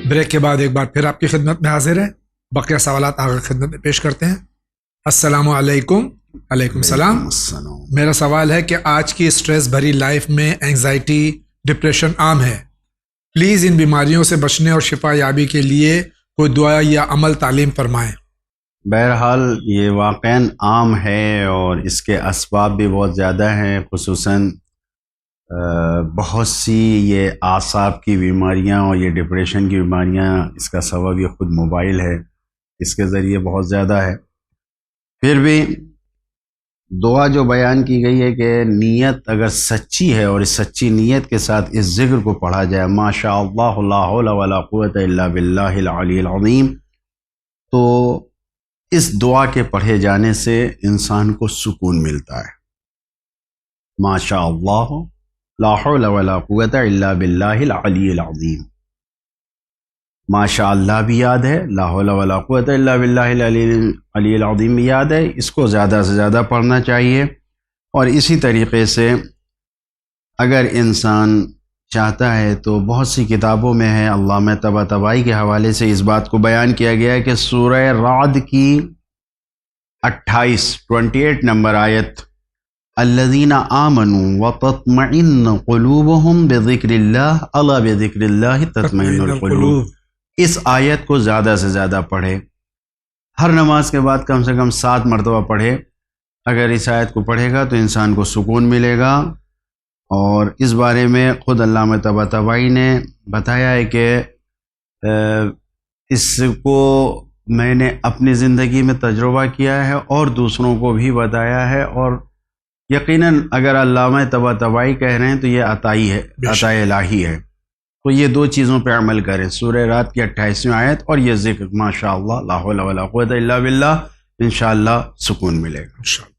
Break کے بعد ایک بار پھر آپ کی خدمت میں حاضر ہیں. بقیہ سوالات آگے خدمت میں پیش کرتے ہیں. السلام علیکم. علیکم السلام. میرا سوال ہے کہ آج کی اسٹریس بھری لائف میں اینگزائٹی، ڈپریشن عام ہے. پلیز ان بیماریوں سے بچنے اور شفا یابی کے لیے کوئی دعا یا عمل تعلیم فرمائیں. بہرحال یہ واقعاً عام ہے اور اس کے اسباب بھی بہت زیادہ ہیں، خصوصاً بہت سی یہ اعصاب کی بیماریاں اور یہ ڈپریشن کی بیماریاں، اس کا سبب یہ خود موبائل ہے، اس کے ذریعے بہت زیادہ ہے. پھر بھی دعا جو بیان کی گئی ہے کہ نیت اگر سچی ہے اور اس سچی نیت کے ساتھ اس ذکر کو پڑھا جائے، ما شاء اللہ لا حول ولا قوت الا باللہ العلی العظیم، تو اس دعا کے پڑھے جانے سے انسان کو سکون ملتا ہے. ما شاء اللہ لا حول ولا قوت الا باللہ العلی العظیم. ما شاء اللہ بھی یاد ہے، لا حول ولا قوت الا باللہ العلی العظیم بھی یاد ہے. اس کو زیادہ سے زیادہ پڑھنا چاہیے. اور اسی طریقے سے اگر انسان چاہتا ہے تو بہت سی کتابوں میں ہے، علامہ طباطبائی کے حوالے سے اس بات کو بیان کیا گیا ہے کہ سورہ رعد کی 28 نمبر آیت، الذین آمنوا وتطمئن قلوبهم بذکر اللہ الا بذکر اللہ تطمئن القلوب، اس آیت کو زیادہ سے زیادہ پڑھے. ہر نماز کے بعد کم سے کم 7 مرتبہ پڑھے. اگر اس آیت کو پڑھے گا تو انسان کو سکون ملے گا. اور اس بارے میں خود علامہ طباطبائی نے بتایا ہے کہ اس کو میں نے اپنی زندگی میں تجربہ کیا ہے اور دوسروں کو بھی بتایا ہے، اور یقیناً اگر علامہ طباطبائی کہہ رہے ہیں تو یہ عطائی ہے، عطا الہی ہے. تو یہ 2 چیزوں پہ عمل کریں، سورہ رات کی 28ویں آیت اور یہ ذکر ما شاء اللہ لا حول ولا قوت الا باللہ، انشاءاللہ سکون ملے گا انشاءاللہ.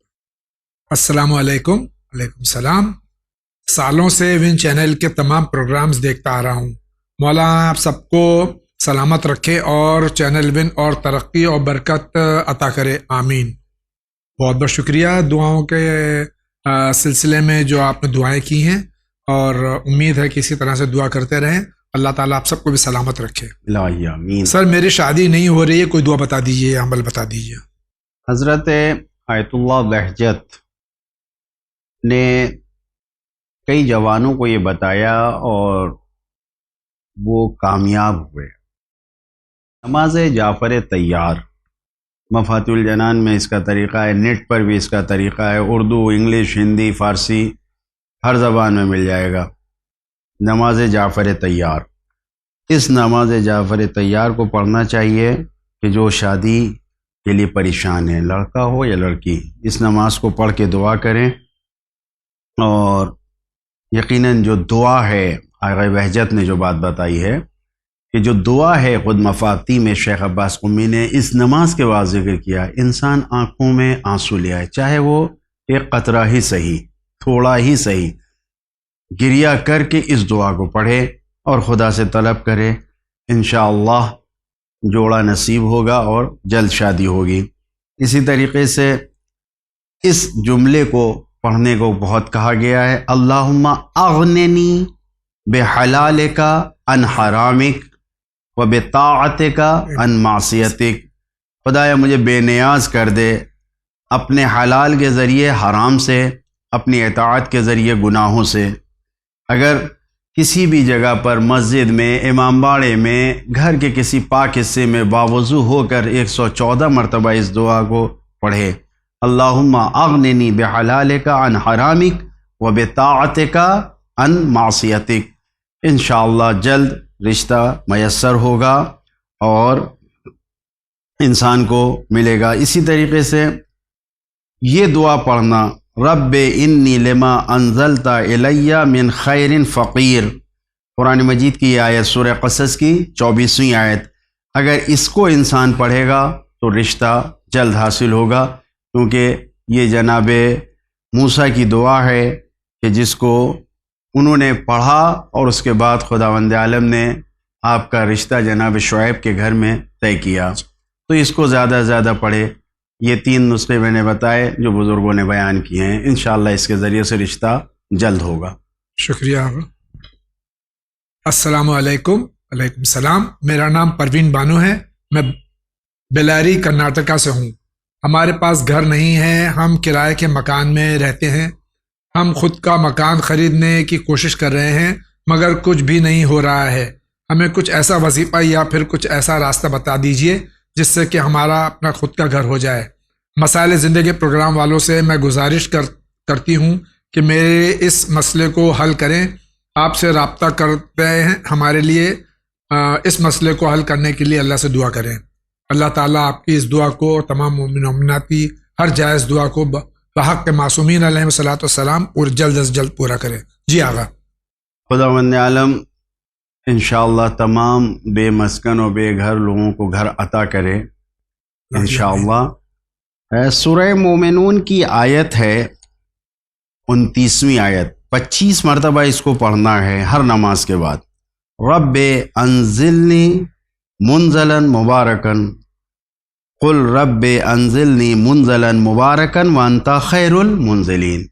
السلام علیکم. علیکم السلام. سالوں سے ون چینل کے تمام پروگرامز دیکھتا آ رہا ہوں. مولانا آپ سب کو سلامت رکھے اور چینل ون اور ترقی اور برکت عطا کرے، آمین. بہت بہت شکریہ دعاؤں کے سلسلے میں جو آپ نے دعائیں کی ہیں، اور امید ہے کہ اسی طرح سے دعا کرتے رہیں. اللہ تعالیٰ آپ سب کو بھی سلامت رکھے. الہی آمین. سر میری شادی نہیں ہو رہی ہے، کوئی دعا بتا دیجیے، عمل بتا دیجیے. حضرت آیت اللہ بہجت نے کئی جوانوں کو یہ بتایا اور وہ کامیاب ہوئے. نماز جعفر طیار، مفاتیح الجنان میں اس کا طریقہ ہے، نیٹ پر بھی اس کا طریقہ ہے، اردو، انگلش، ہندی، فارسی ہر زبان میں مل جائے گا. نماز جعفر طیار، اس نماز جعفر طیار کو پڑھنا چاہیے کہ جو شادی کے لیے پریشان ہے، لڑکا ہو یا لڑکی، اس نماز کو پڑھ کے دعا کریں. اور یقیناً جو دعا ہے، آغا بہجت نے جو بات بتائی ہے کہ جو دعا ہے، خود مفاتیح میں شیخ عباس قمی نے اس نماز کے بعد ذکر کیا، انسان آنکھوں میں آنسو لے آئے، چاہے وہ ایک قطرہ ہی صحیح، تھوڑا ہی صحیح، گریہ کر کے اس دعا کو پڑھے اور خدا سے طلب کرے، انشاءاللہ جوڑا نصیب ہوگا اور جلد شادی ہوگی. اسی طریقے سے اس جملے کو پڑھنے کو بہت کہا گیا ہے، اللہم اغننی بحلالک عن حرامک و بطاعتک عن معصیتک، خدایا مجھے بے نیاز کر دے اپنے حلال کے ذریعے حرام سے، اپنی اطاعت کے ذریعے گناہوں سے. اگر کسی بھی جگہ پر، مسجد میں، امام باڑے میں، گھر کے کسی پاک حصے میں باوضو ہو کر 114 مرتبہ اس دعا کو پڑھے، اللہم اغننی بحلالک عن حرامک و بطاعتک عن معصیتک، انشاءاللہ جلد رشتہ میسر ہوگا اور انسان کو ملے گا. اسی طریقے سے یہ دعا پڑھنا، رب انی لما انزلت الی من خیر فقیر، قرآن مجید کی یہ آیت سورہ قصص کی 24ویں آیت، اگر اس کو انسان پڑھے گا تو رشتہ جلد حاصل ہوگا، کیونکہ یہ جناب موسیٰ کی دعا ہے کہ جس کو انہوں نے پڑھا اور اس کے بعد خداوند عالم نے آپ کا رشتہ جناب شعیب کے گھر میں طے کیا. تو اس کو زیادہ سے زیادہ پڑھے. یہ 3 نسخے میں نے بتائے جو بزرگوں نے بیان کیے ہیں، انشاءاللہ اس کے ذریعے سے رشتہ جلد ہوگا. شکریہ. السلام علیکم. وعلیکم السلام. میرا نام پروین بانو ہے. میں بیلاری کرناٹکا سے ہوں. ہمارے پاس گھر نہیں ہے, ہم کرائے کے مکان میں رہتے ہیں. ہم خود کا مکان خریدنے کی کوشش کر رہے ہیں مگر کچھ بھی نہیں ہو رہا ہے. ہمیں کچھ ایسا وظیفہ یا پھر کچھ ایسا راستہ بتا دیجئے جس سے کہ ہمارا اپنا خود کا گھر ہو جائے. مسائل زندگی پروگرام والوں سے میں گزارش کرتی ہوں کہ میرے اس مسئلے کو حل کریں. آپ سے رابطہ کرتے ہیں. ہمارے لیے اس مسئلے کو حل کرنے کے لیے اللہ سے دعا کریں. اللہ تعالیٰ آپ کی اس دعا کو, تمام مومن و مومنات کی ہر جائز دعا کو بحق معصومین علیہ الصلوۃ والسلام اور جلد از جلد پورا کرے. جی آغا. خداوند عالم انشاءاللہ تمام بے مسکن و بے گھر لوگوں کو گھر عطا کرے انشاءاللہ. سورہ مومنون کی آیت ہے 29ویں آیت. 25 مرتبہ اس کو پڑھنا ہے ہر نماز کے بعد. رب انزلنی منزلا مبارکن قل رب انزلنی منزلا مبارکن وانتا خیر المنزلین.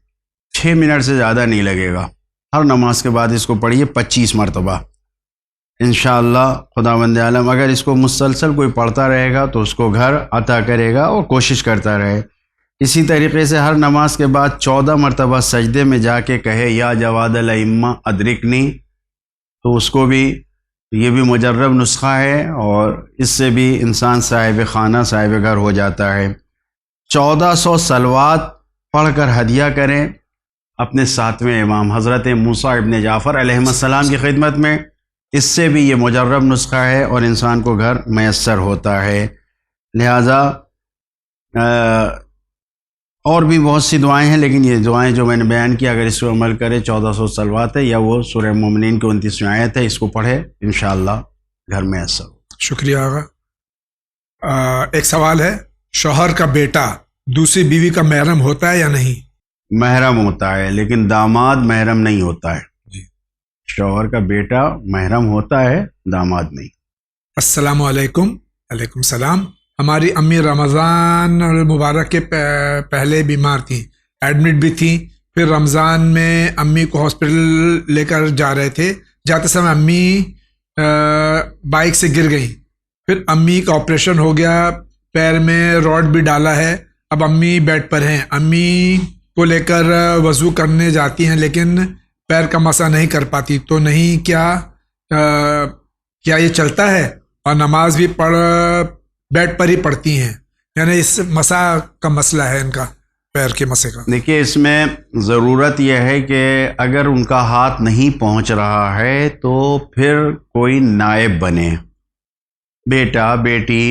6 منٹ سے زیادہ نہیں لگے گا. ہر نماز کے بعد اس کو پڑھیے 25 مرتبہ. انشاءاللہ خداوند عالم اگر اس کو مسلسل کوئی پڑھتا رہے گا تو اس کو گھر عطا کرے گا اور کوشش کرتا رہے. اسی طریقے سے ہر نماز کے بعد 14 مرتبہ سجدے میں جا کے کہے یا جواد الائمہ ادرکنی, تو اس کو بھی, یہ بھی مجرب نسخہ ہے اور اس سے بھی انسان صاحب خانہ صاحب گھر ہو جاتا ہے. 1400 صلوات پڑھ کر ہدیہ کریں اپنے 7ویں امام حضرت موسیٰ ابن جعفر علیہ السلام کی خدمت میں. اس سے بھی یہ مجرب نسخہ ہے اور انسان کو گھر میسر ہوتا ہے. لہٰذا اور بھی بہت سی دعائیں ہیں, لیکن یہ دعائیں جو میں نے بیان کی اگر اس کو عمل کرے 1400 صلوات ہے یا وہ سورہ مومنین کی 29ویں آیت ہے, اس کو پڑھے انشاءاللہ گھر میسر. شکریہ آغا. ایک سوال ہے, شوہر کا بیٹا دوسری بیوی کا محرم ہوتا ہے یا نہیں؟ محرم ہوتا ہے لیکن داماد محرم نہیں ہوتا ہے. شوہر کا بیٹا محرم ہوتا ہے, داماد نہیں. السلام علیکم. وعلیکم السلام. ہماری امی رمضان المبارک کے پہلے بیمار تھیں, ایڈمٹ بھی تھیں. پھر رمضان میں امی کو ہاسپٹل لے کر جا رہے تھے. جاتے سمے امی بائک سے گر گئیں. پھر امی کا آپریشن ہو گیا, پیر میں راڈ بھی ڈالا ہے. اب امی بیڈ پر ہیں. امی کو لے کر وضو کرنے جاتی ہیں لیکن پیر کا مسح نہیں کر پاتی, تو نہیں کیا یہ چلتا ہے؟ اور نماز بھی بیڈ پر ہی پڑھتی ہیں, یعنی اس مسح کا مسئلہ ہے ان کا, پیر کے مسح کا. دیکھیے اس میں ضرورت یہ ہے کہ اگر ان کا ہاتھ نہیں پہنچ رہا ہے تو پھر کوئی نائب بنے, بیٹا بیٹی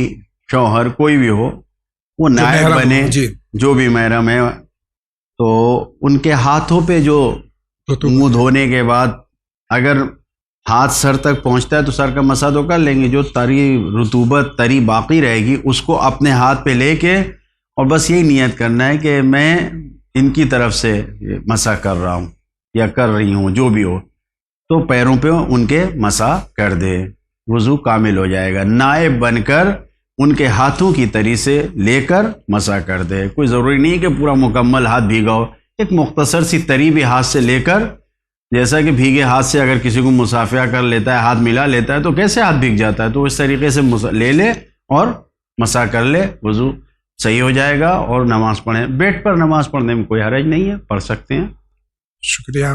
شوہر کوئی بھی ہو وہ نائب بنے. جی. جو بھی محرم ہے تو ان کے ہاتھوں پہ جو منہ دھونے کے بعد اگر ہاتھ سر تک پہنچتا ہے تو سر کا مسح تو کر لیں گے, جو رطوبت تری باقی رہے گی اس کو اپنے ہاتھ پہ لے کے اور بس یہی نیت کرنا ہے کہ میں ان کی طرف سے مسح کر رہا ہوں یا کر رہی ہوں, جو بھی ہو, تو پیروں پہ ان کے مسح کر دے, وضو کامل ہو جائے گا. نائب بن کر ان کے ہاتھوں کی تری سے لے کر مسح کر دے. کوئی ضروری نہیں ہے کہ پورا مکمل ہاتھ بھیگا ہو, ایک مختصر سی تری بھی ہاتھ سے لے کر, جیسا کہ بھیگے ہاتھ سے اگر کسی کو مصافحہ کر لیتا ہے, ہاتھ ملا لیتا ہے تو کیسے ہاتھ بھیگ جاتا ہے, تو اس طریقے سے لے لے اور مسح کر لے, وضو صحیح ہو جائے گا اور نماز پڑھیں. بیڈ پر نماز پڑھنے میں کوئی حرج نہیں ہے, پڑھ سکتے ہیں. شکریہ.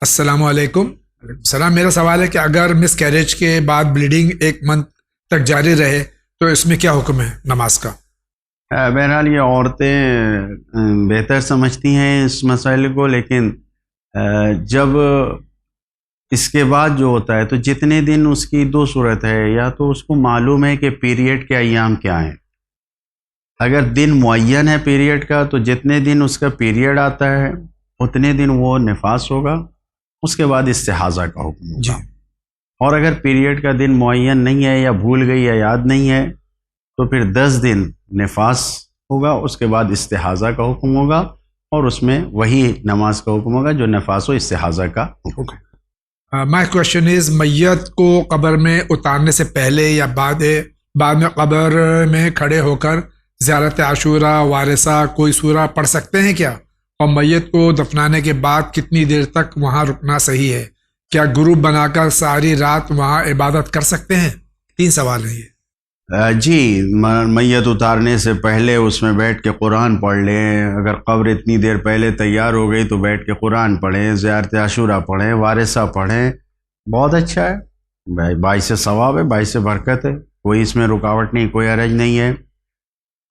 السلام علیکم. السلام. میرا سوال ہے کہ اگر مس کیریج کے بعد بلیڈنگ 1 منتھ تک جاری رہے تو اس میں کیا حکم ہے نماز کا؟ بہرحال یہ عورتیں بہتر سمجھتی ہیں اس مسئلے کو, لیکن جب اس کے بعد جو ہوتا ہے تو جتنے دن اس کی 2 صورت ہے, یا تو اس کو معلوم ہے کہ پیریڈ کے ایام کیا ہیں. اگر دن معین ہے پیریڈ کا تو جتنے دن اس کا پیریڈ آتا ہے اتنے دن وہ نفاس ہوگا, اس کے بعد استحاضہ کا حکم ہوگا. اور اگر پیریڈ کا دن معین نہیں ہے یا بھول گئی یا یاد نہیں ہے تو پھر 10 دن نفاس ہوگا, اس کے بعد استحاضہ کا حکم ہوگا اور اس میں وہی نماز کا حکم ہوگا جو نفاس و استحاضہ کا حکم. مائی کوشچن از, میت کو قبر میں اتارنے سے پہلے یا بعد میں قبر میں کھڑے ہو کر زیارت عاشورہ وارثہ کوئی سورہ پڑھ سکتے ہیں کیا؟ اور میت کو دفنانے کے بعد کتنی دیر تک وہاں رکنا صحیح ہے؟ کیا گروپ بنا کر ساری رات وہاں عبادت کر سکتے ہیں؟ 3 سوال ہیں یہ۔ جی، میت اتارنے سے پہلے اس میں بیٹھ کے قرآن پڑھ لیں، اگر قبر اتنی دیر پہلے تیار ہو گئی تو بیٹھ کے قرآن پڑھیں، زیارت عاشورہ پڑھیں، وارثہ پڑھیں، بہت اچھا ہے، باعث ثواب ہے، باعث برکت ہے، کوئی اس میں رکاوٹ نہیں، کوئی حرج نہیں ہے۔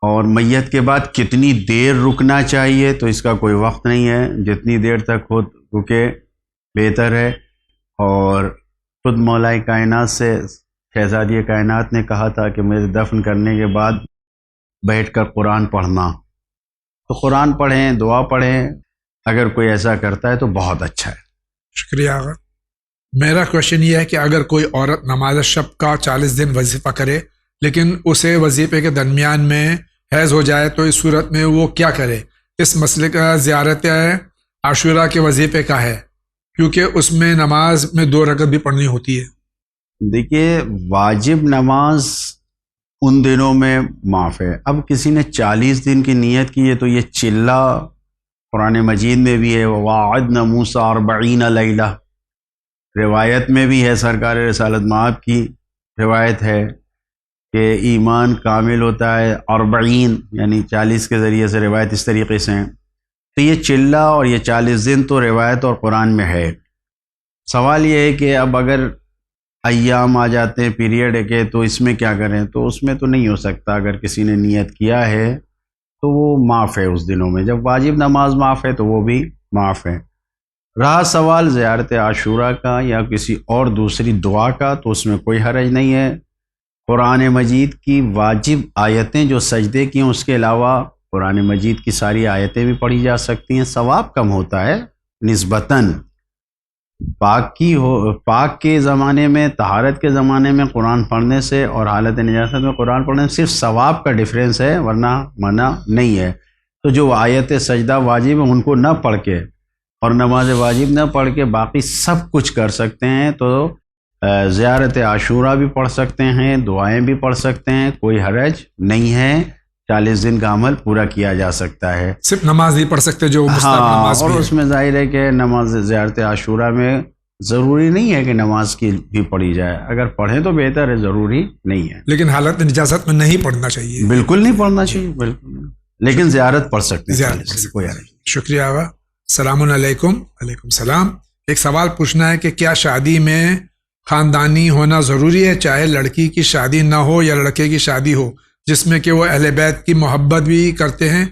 اور میت کے بعد کتنی دیر رکنا چاہیے تو اس کا کوئی وقت نہیں ہے، جتنی دیر تک ہو رکے بہتر ہے۔ اور خود مولا کائنات سے شہزادی کائنات نے کہا تھا کہ میرے دفن کرنے کے بعد بیٹھ کر قرآن پڑھنا، تو قرآن پڑھیں، دعا پڑھیں، اگر کوئی ایسا کرتا ہے تو بہت اچھا ہے۔ شکریہ آقا۔ میرا کوشچن یہ ہے کہ اگر کوئی عورت نماز شب کا 40 دن وظیفہ کرے لیکن اسے وظیفے کے درمیان میں حیض ہو جائے تو اس صورت میں وہ کیا کرے؟ اس مسئلے کا زیارت عاشورہ کے وظیفے کا ہے کیونکہ اس میں نماز میں 2 رکعت بھی پڑھنی ہوتی ہے۔ دیکھیے، واجب نماز ان دنوں میں معاف ہے۔ اب کسی نے 40 دن کی نیت کی ہے تو یہ چلہ قرآن مجید میں بھی ہے، وَوَاعَدْنَا مُوسَىٰ 40 لَيْلَةً، روایت میں بھی ہے، سرکار رسالت مآب کی روایت ہے کہ ایمان کامل ہوتا ہے 40، یعنی 40 کے ذریعے سے روایت اس طریقے سے ہیں۔ تو یہ چلہ اور یہ 40 دن تو روایت اور قرآن میں ہے۔ سوال یہ ہے کہ اب اگر ایام آ جاتے ہیں پیریڈ کے تو اس میں کیا کریں؟ تو اس میں تو نہیں ہو سکتا، اگر کسی نے نیت کیا ہے تو وہ معاف ہے اس دنوں میں، جب واجب نماز معاف ہے تو وہ بھی معاف ہے۔ رہا سوال زیارت عاشورہ کا یا کسی اور دوسری دعا کا تو اس میں کوئی حرج نہیں ہے۔ قرآن مجید کی واجب آیتیں جو سجدے کی ہیں اس کے علاوہ قرآن مجید کی ساری آیتیں بھی پڑھی جا سکتی ہیں، ثواب کم ہوتا ہے نسبتاً۔ پاک کے زمانے میں، طہارت کے زمانے میں قرآن پڑھنے سے اور حالت نجاست میں قرآن پڑھنے سے صرف ثواب کا ڈفرینس ہے، ورنہ منع نہیں ہے۔ تو جو آیت سجدہ واجب ہیں ان کو نہ پڑھ کے اور نماز واجب نہ پڑھ کے باقی سب کچھ کر سکتے ہیں، تو زیارت عاشورہ بھی پڑھ سکتے ہیں، دعائیں بھی پڑھ سکتے ہیں، کوئی حرج نہیں ہے، 40 دن کا عمل پورا کیا جا سکتا ہے۔ صرف نماز نہیں پڑھ سکتے جو مستحب نماز اور بھی ہے۔ اس میں ظاہر ہے کہ نماز زیارت عاشورہ میں ضروری نہیں ہے کہ نماز کی بھی پڑھی جائے، اگر پڑھیں تو بہتر ہے، ضروری نہیں ہے، لیکن حالت نجاست میں نہیں پڑھنا چاہیے، بالکل نہیں پڑھنا چاہیے، بالکل نہیں، لیکن زیارت پڑھ سکتے ہیں، زیارت پڑھ سکتے کوئی ہیں۔ حرج نہیں۔ شکریہ آقا۔ السلام علیکم۔ وعلیکم السلام۔ ایک سوال پوچھنا ہے کہ کیا شادی میں خاندانی ہونا ضروری ہے، چاہے لڑکی کی شادی نہ ہو یا لڑکے کی شادی ہو، جس میں کہ وہ اہل بیت کی محبت بھی کرتے ہیں،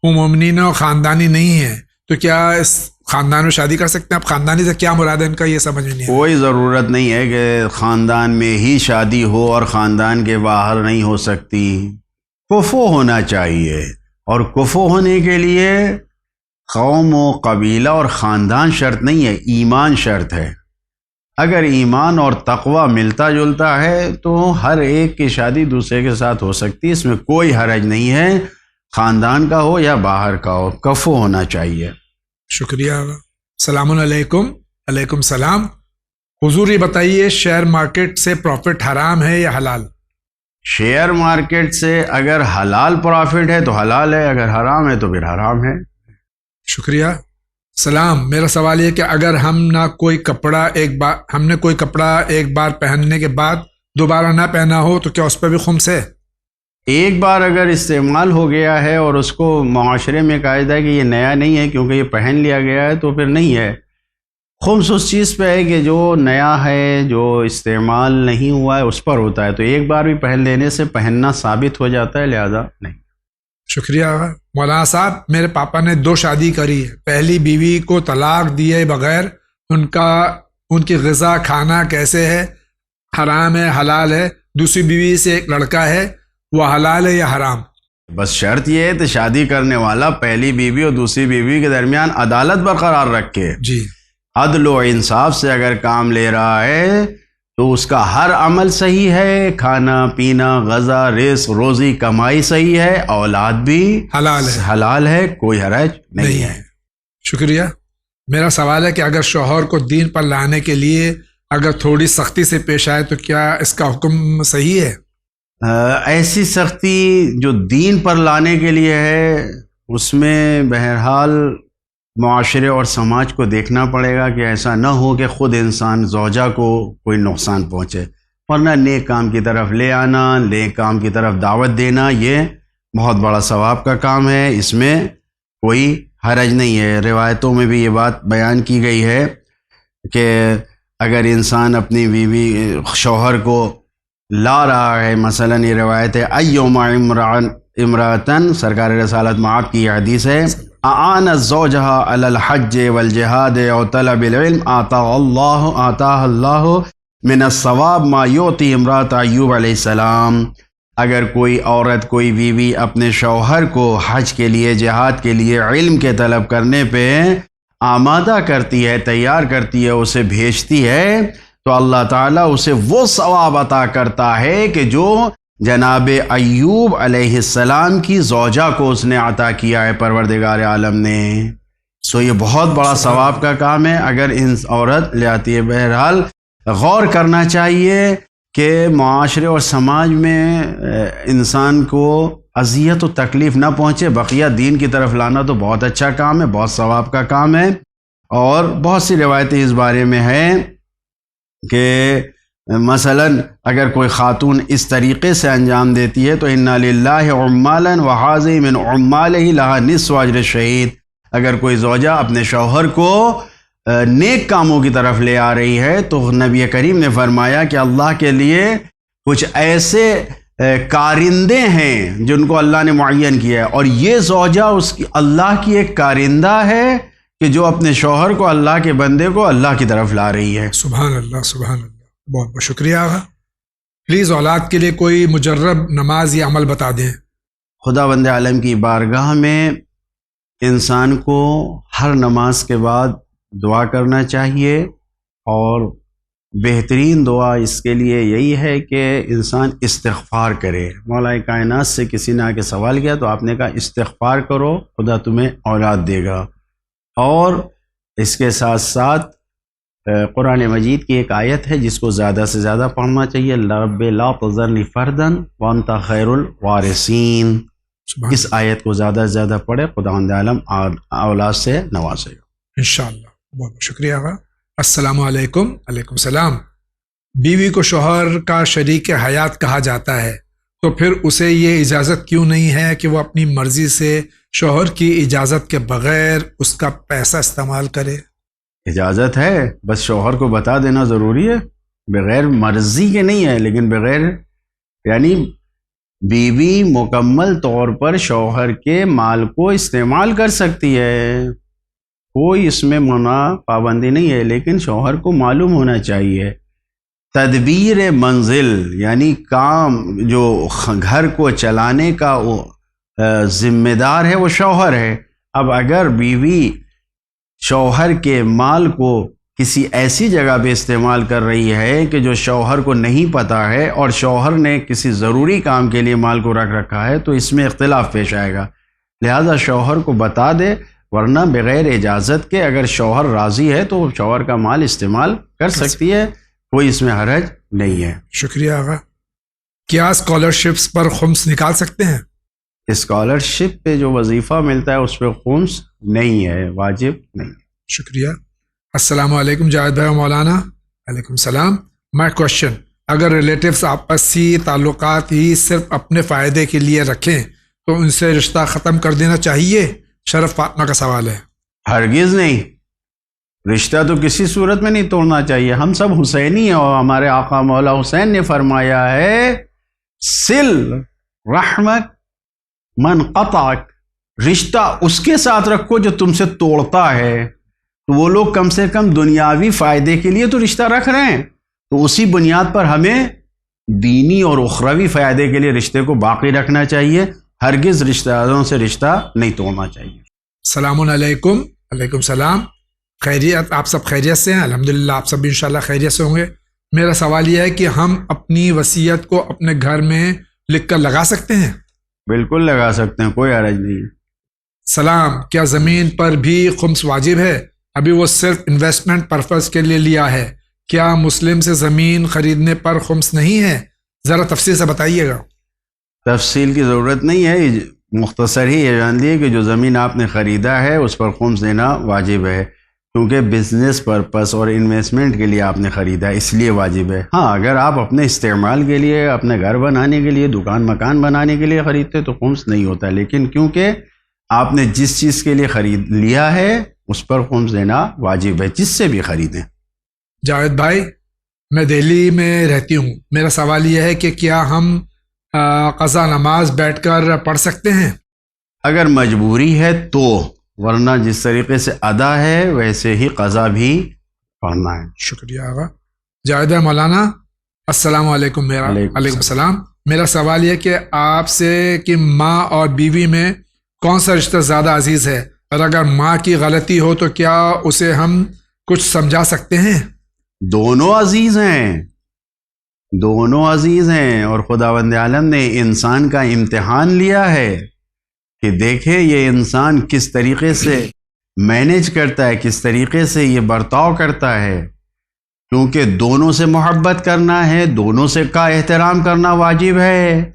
وہ مومنین اور خاندانی نہیں ہیں، تو کیا اس خاندان میں شادی کر سکتے ہیں؟ اب خاندانی سے کیا مراد ہے ان کا یہ سمجھ میں نہیں آیا۔ کوئی ضرورت نہیں ہے کہ خاندان میں ہی شادی ہو اور خاندان کے باہر نہیں ہو سکتی، کفو ہونا چاہیے، اور کفو ہونے کے لیے قوم و قبیلہ اور خاندان شرط نہیں ہے، ایمان شرط ہے۔ اگر ایمان اور تقوی ملتا جلتا ہے تو ہر ایک کی شادی دوسرے کے ساتھ ہو سکتی ہے، اس میں کوئی حرج نہیں ہے، خاندان کا ہو یا باہر کا ہو، کفو ہونا چاہیے۔ شکریہ آقا۔ السلام علیکم۔ وعلیکم السلام۔ حضور یہ بتائیے شیئر مارکیٹ سے پروفٹ حرام ہے یا حلال؟ شیئر مارکیٹ سے اگر حلال پروفٹ ہے تو حلال ہے، اگر حرام ہے تو پھر حرام ہے۔ شکریہ۔ سلام، میرا سوال یہ کہ اگر ہم نے کوئی کپڑا ایک بار پہننے کے بعد دوبارہ نہ پہنا ہو تو کیا اس پہ بھی خمس ہے؟ ایک بار اگر استعمال ہو گیا ہے اور اس کو معاشرے میں قاعدہ ہے کہ یہ نیا نہیں ہے کیونکہ یہ پہن لیا گیا ہے تو پھر نہیں ہے۔ خمس اس چیز پہ ہے کہ جو نیا ہے، جو استعمال نہیں ہوا ہے اس پر ہوتا ہے، تو ایک بار بھی پہن لینے سے پہننا ثابت ہو جاتا ہے، لہذا نہیں۔ شکریہ آقا۔ مولانا صاحب، میرے پاپا نے 2 شادی کری ہے، پہلی بیوی کو طلاق دیے بغیر ان کی غذا کھانا کیسے ہے؟ حرام ہے حلال ہے؟ دوسری بیوی سے ایک لڑکا ہے، وہ حلال ہے یا حرام؟ بس شرط یہ ہے کہ شادی کرنے والا پہلی بیوی اور دوسری بیوی کے درمیان عدالت برقرار رکھے، جی، عدل و انصاف سے اگر کام لے رہا ہے تو اس کا ہر عمل صحیح ہے، کھانا پینا، غذا، رزق، روزی کمائی صحیح ہے، اولاد بھی حلال ہے، کوئی حرج نہیں ہے۔ شکریہ۔ میرا سوال ہے کہ اگر شوہر کو دین پر لانے کے لیے اگر تھوڑی سختی سے پیش آئے تو کیا اس کا حکم صحیح ہے؟ ایسی سختی جو دین پر لانے کے لیے ہے اس میں بہرحال معاشرے اور سماج کو دیکھنا پڑے گا کہ ایسا نہ ہو کہ خود انسان زوجہ کو کوئی نقصان پہنچے، ورنہ نیک کام کی طرف لے آنا، نیک کام کی طرف دعوت دینا یہ بہت بڑا ثواب کا کام ہے، اس میں کوئی حرج نہیں ہے۔ روایتوں میں بھی یہ بات بیان کی گئی ہے کہ اگر انسان اپنی بیوی شوہر کو لا رہا ہے، مثلا یہ روایت ہے ایما امراۃن، سرکار رسالت معاف کی یہ حدیث ہے، اعان زوجها علی الحج والجہاد او طلب العلم آتاہ اللہ من الثواب ما یعطی امراۃ ایوب علیہ السلام۔ اگر کوئی عورت، کوئی بیوی اپنے شوہر کو حج کے لیے، جہاد کے لیے، علم کے طلب کرنے پہ آمادہ کرتی ہے، تیار کرتی ہے، اسے بھیجتی ہے، تو اللہ تعالیٰ اسے وہ ثواب عطا کرتا ہے کہ جو جناب ایوب علیہ السلام کی زوجہ کو اس نے عطا کیا ہے پروردگار عالم نے۔ سو یہ بہت بڑا ثواب کا کام ہے اگر عورت لے آتی ہے۔ بہرحال غور کرنا چاہیے کہ معاشرے اور سماج میں انسان کو اذیت و تکلیف نہ پہنچے، بقیہ دین کی طرف لانا تو بہت اچھا کام ہے، بہت ثواب کا کام ہے، اور بہت سی روایتیں اس بارے میں ہیں کہ مثلا اگر کوئی خاتون اس طریقے سے انجام دیتی ہے تو انا للہ عمالا وحاذی من عمالہ لہا نصف اجر الشہید۔ اگر کوئی زوجہ اپنے شوہر کو نیک کاموں کی طرف لے آ رہی ہے تو نبی کریم نے فرمایا کہ اللہ کے لیے کچھ ایسے کارندے ہیں جن کو اللہ نے معین کیا ہے، اور یہ زوجہ اس کی اللہ کی ایک کارندہ ہے کہ جو اپنے شوہر کو، اللہ کے بندے کو اللہ کی طرف لا رہی ہے۔ سبحان اللہ، سبحان اللہ، بہت بہت شکریہ آغا۔ پلیز اولاد کے لیے کوئی مجرب نماز یا عمل بتا دیں۔ خدا بند عالم کی بارگاہ میں انسان کو ہر نماز کے بعد دعا کرنا چاہیے، اور بہترین دعا اس کے لیے یہی ہے کہ انسان استغفار کرے۔ مولا کائنات سے کسی نے آ کے سوال کیا تو آپ نے کہا استغفار کرو، خدا تمہیں اولاد دے گا۔ اور اس کے ساتھ ساتھ قرآن مجید کی ایک آیت ہے جس کو زیادہ سے زیادہ پڑھنا چاہیے، رب لا تذرنی فردا وانت خیر الوارثین۔ اس آیت کو زیادہ سے زیادہ پڑھے، خداوند عالم اولاد سے نوازے گا انشاءاللہ۔ بہت بہت شکریہ آغا۔ السلام علیکم۔ علیکم السلام۔ بیوی کو شوہر کا شریک حیات کہا جاتا ہے، تو پھر اسے یہ اجازت کیوں نہیں ہے کہ وہ اپنی مرضی سے شوہر کی اجازت کے بغیر اس کا پیسہ استعمال کرے؟ اجازت ہے، بس شوہر کو بتا دینا ضروری ہے، بغیر مرضی کے نہیں ہے، لیکن بغیر یعنی بیوی مکمل طور پر شوہر کے مال کو استعمال کر سکتی ہے، کوئی اس میں منع پابندی نہیں ہے، لیکن شوہر کو معلوم ہونا چاہیے تدبیر منزل، یعنی کام جو گھر کو چلانے کا وہ ذمہ دار ہے وہ شوہر ہے۔ اب اگر بیوی شوہر کے مال کو کسی ایسی جگہ پہ استعمال کر رہی ہے کہ جو شوہر کو نہیں پتہ ہے، اور شوہر نے کسی ضروری کام کے لیے مال کو رکھ رکھا ہے، تو اس میں اختلاف پیش آئے گا، لہذا شوہر کو بتا دے، ورنہ بغیر اجازت کے اگر شوہر راضی ہے تو شوہر کا مال استعمال کر سکتی ہے، کوئی اس میں حرج نہیں ہے۔ شکریہ آغا۔ کیا اسکالرشپس پر خمس نکال سکتے ہیں؟ اسکالرشپ پہ جو وظیفہ ملتا ہے اس پہ خمس نہیں ہے، واجب نہیں۔ شکریہ۔ السلام علیکم جاوید بھائی مولانا۔ علیکم السلام۔ مائی کوشچن، اگر ریلیٹیوز آپسی تعلقات ہی صرف اپنے فائدے کے لیے رکھیں تو ان سے رشتہ ختم کر دینا چاہیے؟ شرف فاطمہ کا سوال ہے۔ ہرگز نہیں، رشتہ تو کسی صورت میں نہیں توڑنا چاہیے، ہم سب حسینی ہیں، اور ہمارے آقا مولا حسین نے فرمایا ہے سل رحمت من قطعک، رشتہ اس کے ساتھ رکھو جو تم سے توڑتا ہے، تو وہ لوگ کم سے کم دنیاوی فائدے کے لیے تو رشتہ رکھ رہے ہیں، تو اسی بنیاد پر ہمیں دینی اور اخروی فائدے کے لیے رشتے کو باقی رکھنا چاہیے، ہرگز رشتہ داروں سے رشتہ نہیں توڑنا چاہیے۔ السلام علیکم۔ علیکم السلام۔ خیریت؟ آپ سب خیریت سے ہیں؟ الحمدللہ آپ سب انشاءاللہ خیریت سے ہوں گے۔ میرا سوال یہ ہے کہ ہم اپنی وصیت کو اپنے گھر میں لکھ کر لگا سکتے ہیں؟ بالکل لگا سکتے ہیں، کوئی حرج نہیں ہے۔ سلام، کیا زمین پر بھی خمس واجب ہے؟ ابھی وہ صرف انویسٹمنٹ پرپز کے لیے لیا ہے، کیا مسلم سے زمین خریدنے پر خمس نہیں ہے؟ ذرا تفصیل سے بتائیے گا۔ تفصیل کی ضرورت نہیں ہے، مختصر ہی یہ جان لیے کہ جو زمین آپ نے خریدا ہے اس پر خمس دینا واجب ہے، کیونکہ بزنس پرپس اور انویسٹمنٹ کے لیے آپ نے خریدا ہے، اس لیے واجب ہے۔ ہاں اگر آپ اپنے استعمال کے لیے، اپنے گھر بنانے کے لیے، دکان مکان بنانے کے لیے خریدتے تو خمس نہیں ہوتا، لیکن کیونکہ آپ نے جس چیز کے لیے خرید لیا ہے اس پر خمس دینا واجب ہے، جس سے بھی خریدیں۔ جاوید بھائی، میں دہلی میں رہتی ہوں، میرا سوال یہ ہے کہ کیا ہم قضا نماز بیٹھ کر پڑھ سکتے ہیں؟ اگر مجبوری ہے تو، ورنہ جس طریقے سے ادا ہے ویسے ہی قضا بھی پڑھنا ہے۔ شکریہ آغا۔ جاوید بھائی مولانا السلام علیکم۔ علیکم علیکم السلام۔ میرا سوال یہ کہ آپ سے کہ ماں اور بیوی میں کون سا رشتہ زیادہ عزیز ہے، اور اگر ماں کی غلطی ہو تو کیا اسے ہم کچھ سمجھا سکتے ہیں؟ دونوں عزیز ہیں، دونوں عزیز ہیں، اور خداوند عالم نے انسان کا امتحان لیا ہے کہ دیکھیں یہ انسان کس طریقے سے مینیج کرتا ہے، کس طریقے سے یہ برتاؤ کرتا ہے، کیونکہ دونوں سے محبت کرنا ہے، دونوں سے کا احترام کرنا واجب ہے۔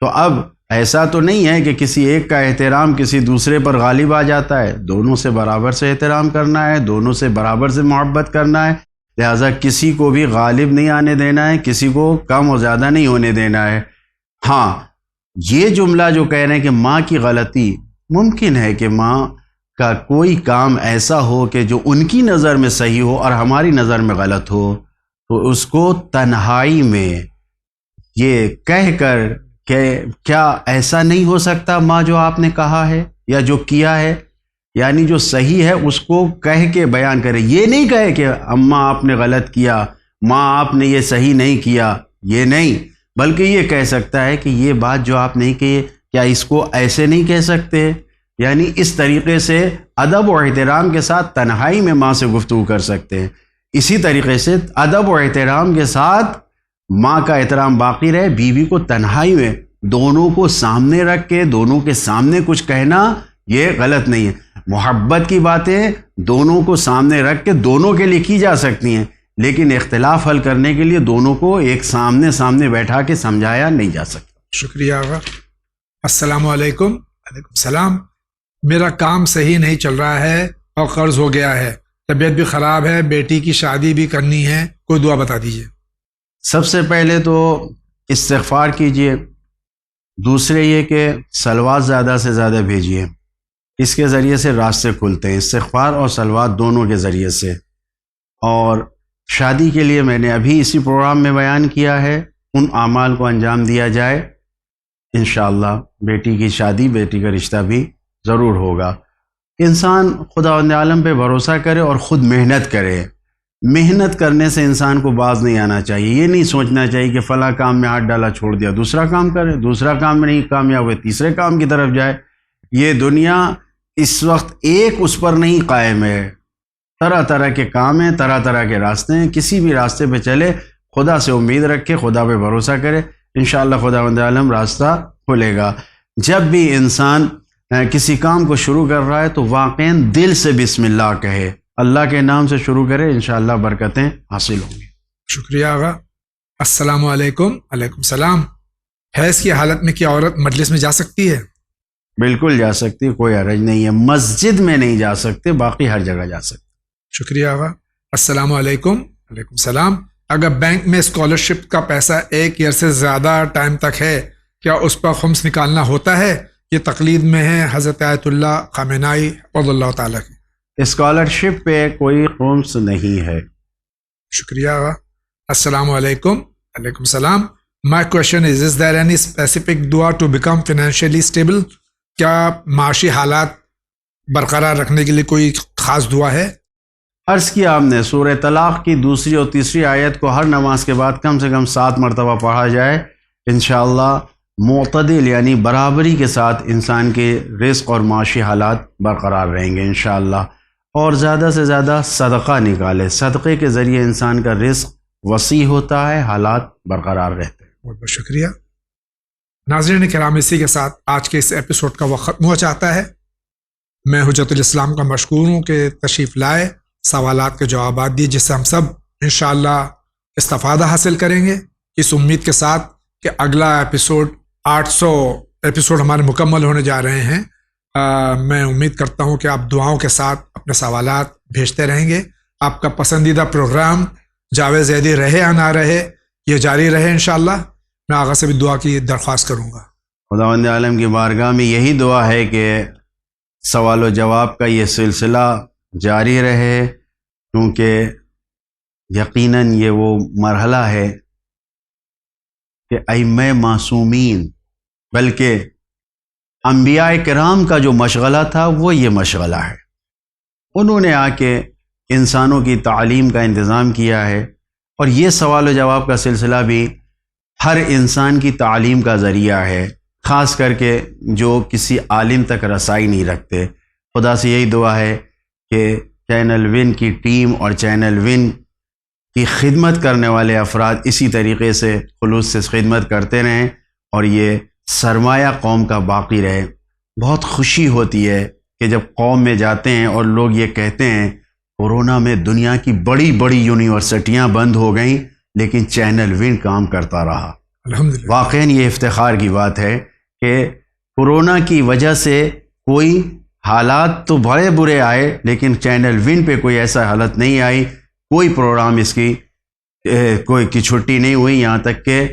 تو اب ایسا تو نہیں ہے کہ کسی ایک کا احترام کسی دوسرے پر غالب آ جاتا ہے، دونوں سے برابر سے احترام کرنا ہے، دونوں سے برابر سے محبت کرنا ہے، لہٰذا کسی کو بھی غالب نہیں آنے دینا ہے، کسی کو کم و زیادہ نہیں ہونے دینا ہے۔ ہاں یہ جملہ جو کہہ رہے ہیں کہ ماں کی غلطی، ممکن ہے کہ ماں کا کوئی کام ایسا ہو کہ جو ان کی نظر میں صحیح ہو اور ہماری نظر میں غلط ہو، تو اس کو تنہائی میں یہ کہہ کر کہ کیا ایسا نہیں ہو سکتا ماں جو آپ نے کہا ہے یا جو کیا ہے، یعنی جو صحیح ہے اس کو کہہ کے بیان کرے، یہ نہیں کہے کہ اماں آپ نے غلط کیا، ماں آپ نے یہ صحیح نہیں کیا، یہ نہیں، بلکہ یہ کہہ سکتا ہے کہ یہ بات جو آپ نہیں کہی کیا اس کو ایسے نہیں کہہ سکتے، یعنی اس طریقے سے ادب و احترام کے ساتھ تنہائی میں ماں سے گفتگو کر سکتے ہیں۔ اسی طریقے سے ادب و احترام کے ساتھ ماں کا احترام باقی رہے، بیوی کو تنہائی میں دونوں کو سامنے رکھ کے دونوں کے سامنے کچھ کہنا یہ غلط نہیں ہے۔ محبت کی باتیں دونوں کو سامنے رکھ کے دونوں کے لیے کی جا سکتی ہیں، لیکن اختلاف حل کرنے کے لیے دونوں کو ایک سامنے بیٹھا کے سمجھایا نہیں جا سکتا۔ شکریہ آغا۔ السلام علیکم۔ علیکم السلام۔ میرا کام صحیح نہیں چل رہا ہے اور قرض ہو گیا ہے، طبیعت بھی خراب ہے، بیٹی کی شادی بھی کرنی ہے، کوئی دعا بتا دیجیے۔ سب سے پہلے تو استغفار کیجئے، دوسرے یہ کہ صلوات زیادہ سے زیادہ بھیجیے، اس کے ذریعے سے راستے کھلتے ہیں، استغفار اور صلوات دونوں کے ذریعے سے۔ اور شادی کے لیے میں نے ابھی اسی پروگرام میں بیان کیا ہے، ان اعمال کو انجام دیا جائے، انشاءاللہ بیٹی کی شادی، بیٹی کا رشتہ بھی ضرور ہوگا۔ انسان خداوند عالم پہ بھروسہ کرے اور خود محنت کرے۔ محنت کرنے سے انسان کو باز نہیں آنا چاہیے، یہ نہیں سوچنا چاہیے کہ فلاں کام میں ہاتھ ڈالا چھوڑ دیا، دوسرا کام کرے، دوسرا کام میں نہیں کامیاب ہوئے تیسرے کام کی طرف جائے۔ یہ دنیا اس وقت ایک اس پر نہیں قائم ہے، طرح طرح کے کام ہیں، طرح طرح کے راستے ہیں، کسی بھی راستے پہ چلے، خدا سے امید رکھے، خدا پہ بھروسہ کرے، انشاءاللہ خداوند عالم راستہ کھلے گا۔ جب بھی انسان کسی کام کو شروع کر رہا ہے تو واقعاً دل سے بسم اللہ کہے، اللہ کے نام سے شروع کرے، انشاءاللہ برکتیں حاصل ہوں گی۔ شکریہ آغا۔ السلام علیکم۔ علیکم السلام۔ حیض کی حالت میں کیا عورت مجلس میں جا سکتی ہے؟ بالکل جا سکتی، کوئی حرج نہیں ہے، مسجد میں نہیں جا سکتے، باقی ہر جگہ جا سکتے۔ شکریہ آغا۔ السلام علیکم۔ علیکم السلام۔ اگر بینک میں اسکالرشپ کا پیسہ 1 ایئر سے زیادہ ٹائم تک ہے، کیا اس پر خمس نکالنا ہوتا ہے؟ یہ تقلید میں ہے حضرت آیت اللہ خامنائی رضی اللہ تعالیٰ کی۔ اسکالرشپ پہ کوئی خمس نہیں ہے۔ شکریہ آغا۔ السلام علیکم۔ علیکم السلام۔ My question is there any specific dua to become financially stable؟ کیا معاشی حالات برقرار رکھنے کے لیے کوئی خاص دعا ہے؟ عرض کیا آپ نے سورہ طلاق کی 2 اور 3 آیت کو ہر نماز کے بعد کم سے کم 7 مرتبہ پڑھا جائے، انشاءاللہ معتدل یعنی برابری کے ساتھ انسان کے رزق اور معاشی حالات برقرار رہیں گے انشاءاللہ۔ اور زیادہ سے زیادہ صدقہ نکالے، صدقے کے ذریعے انسان کا رزق وسیع ہوتا ہے، حالات برقرار رہتے ہیں۔ بہت بہت شکریہ۔ ناظرین کرام، اسی کے ساتھ آج کے اس ایپیسوڈ کا وقت ختم ہو چاہتا ہے۔ میں حجت الاسلام کا مشکور ہوں کہ تشریف لائے، سوالات کے جوابات دیے، جس سے ہم سب انشاءاللہ استفادہ حاصل کریں گے، اس امید کے ساتھ کہ اگلا ایپیسوڈ 800 ایپیسوڈ ہمارے مکمل ہونے جا رہے ہیں. میں امید کرتا ہوں کہ آپ دعاؤں کے ساتھ اپنے سوالات بھیجتے رہیں گے. آپ کا پسندیدہ پروگرام جاوید زیدی رہے یا نہ رہے یہ جاری رہے انشاءاللہ. میں آغا سے بھی دعا کی درخواست کروں گا. خداوند عالم کی بارگاہ میں یہی دعا ہے کہ سوال و جواب کا یہ سلسلہ جاری رہے، کیونکہ یقیناً یہ وہ مرحلہ ہے کہ ائمہ معصومین بلکہ انبیاء کرام کا جو مشغلہ تھا وہ یہ مشغلہ ہے. انہوں نے آ کے انسانوں کی تعلیم کا انتظام کیا ہے، اور یہ سوال و جواب کا سلسلہ بھی ہر انسان کی تعلیم کا ذریعہ ہے، خاص کر کے جو کسی عالم تک رسائی نہیں رکھتے. خدا سے یہی دعا ہے کہ چینل ون کی ٹیم اور چینل ون کی خدمت کرنے والے افراد اسی طریقے سے خلوص سے خدمت کرتے رہیں اور یہ سرمایہ قوم کا باقی رہے. بہت خوشی ہوتی ہے کہ جب قوم میں جاتے ہیں اور لوگ یہ کہتے ہیں کورونا میں دنیا کی بڑی بڑی یونیورسٹیاں بند ہو گئیں لیکن چینل ون کام کرتا رہا. الحمدللہ. واقعاً یہ افتخار کی بات ہے کہ کورونا کی وجہ سے کوئی حالات تو بڑے برے آئے لیکن چینل ون پہ کوئی ایسا حالت نہیں آئی، کوئی پروگرام اس کی کوئی کی چھٹی نہیں ہوئی، یہاں تک کہ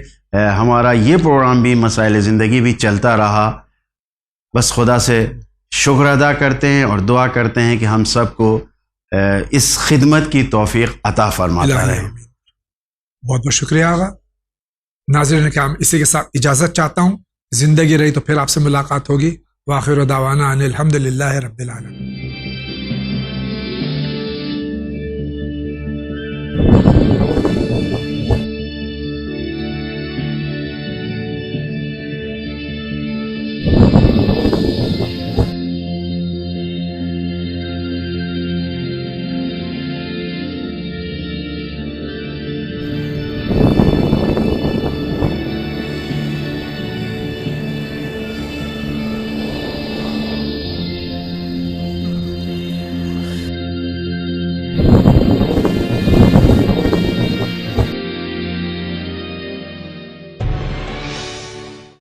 ہمارا یہ پروگرام بھی مسائل زندگی بھی چلتا رہا. بس خدا سے شکر ادا کرتے ہیں اور دعا کرتے ہیں کہ ہم سب کو اس خدمت کی توفیق عطا فرماتا رہے. بہت بہت شکریہ آغا. ناظرین کرام اسی کے ساتھ اجازت چاہتا ہوں. زندگی رہی تو پھر آپ سے ملاقات ہوگی. وآخر دعوانا ان الحمدللہ رب العالمین.